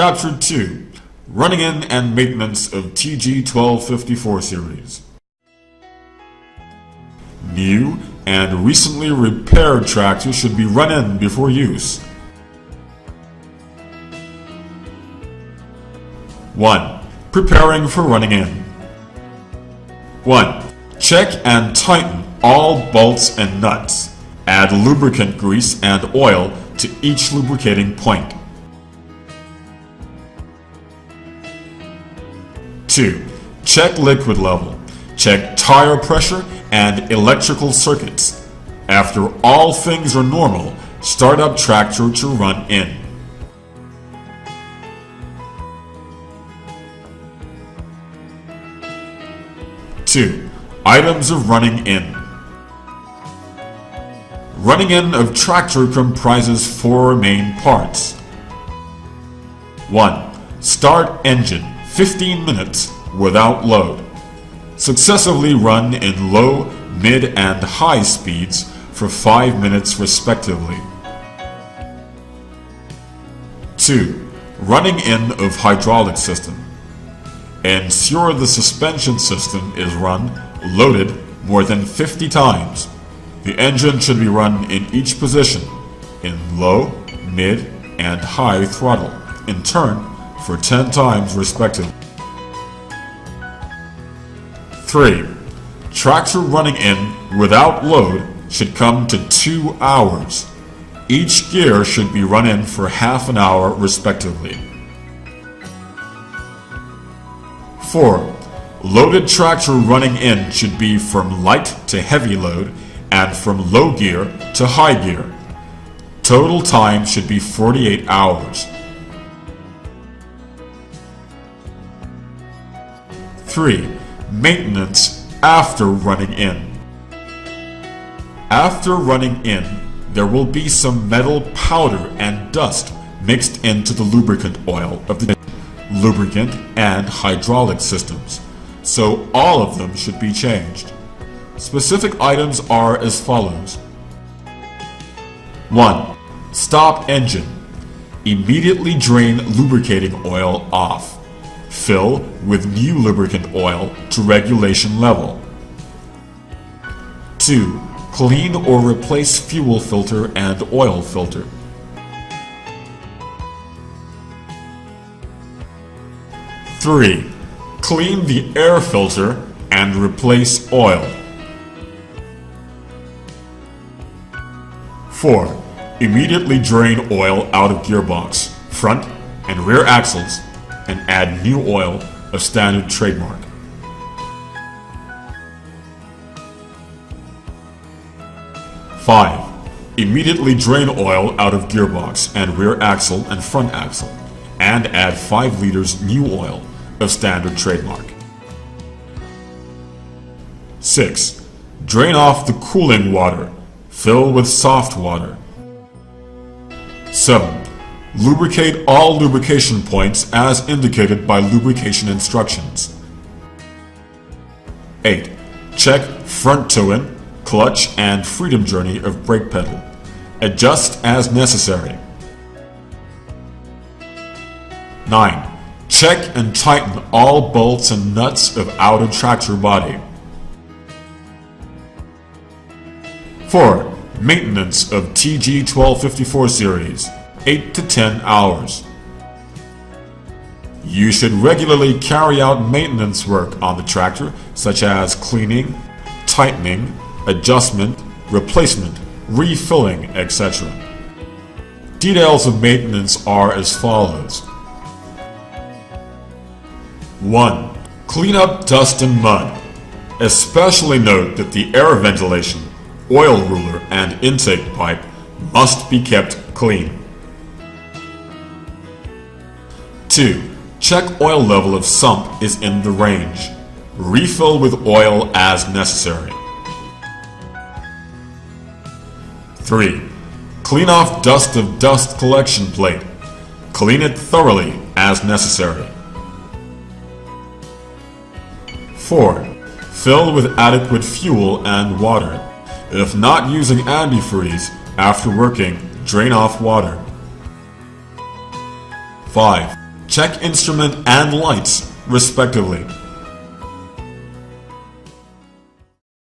Chapter 2: Running in and Maintenance of TG1254 Series. New and recently repaired tractors should be run in before use. 1. Preparing for running in. 1. Check and tighten all bolts and nuts. Add lubricant grease and oil to each lubricating point. 2. Check liquid level. Check tire pressure and electrical circuits. After all things are normal, start up tractor to run in. 2. Items of running in. Running in of tractor comprises 4 main parts. 1. Start engine 15 minutes without load. Successively run in low, mid, and high speeds for 5 minutes respectively. 2. Running in of hydraulic system. Ensure the suspension system is run loaded more than 50 times. The engine should be run in each position, in low, mid, and high throttle, in turn for 10 times respectively. 3. Tractor running in without load should come to 2 hours. Each gear should be run in for half an hour respectively. 4. Loaded tractor running in should be from light to heavy load and from low gear to high gear. Total time should be 48 hours. 3. Maintenance after running in. After running in, there will be some metal powder and dust mixed into the lubricant oil of the lubricant and hydraulic systems, so all of them should be changed. Specific items are as follows. 1. Stop engine. Immediately drain lubricating oil off. Fill with new lubricant oil to regulation level. 2. Clean or replace fuel filter and oil filter. 3. Clean the air filter and replace oil. 4. Immediately drain oil out of gearbox, front and rear axles, and add new oil of standard trademark. 5. Immediately drain oil out of gearbox and rear axle and front axle, and add 5 liters new oil of standard trademark. 6. Drain off the cooling water. Fill with soft water. 7. Lubricate all lubrication points as indicated by lubrication instructions. 8. Check front toe-in, clutch, and freedom journey of brake pedal. Adjust as necessary. 9. Check and tighten all bolts and nuts of outer tractor body. 4. Maintenance of TG1254 series, 8 to 10 hours. You should regularly carry out maintenance work on the tractor, such as cleaning, tightening, adjustment, replacement, refilling, etc. Details of maintenance are as follows. 1. Clean up dust and mud. Especially note that the air ventilation, oil ruler, and intake pipe must be kept clean. 2. Check oil level of sump is in the range. Refill with oil as necessary. 3. Clean off dust of dust collection plate. Clean it thoroughly as necessary. 4. Fill with adequate fuel and water. If not using antifreeze, after working, drain off water. 5. check instrument and lights, respectively.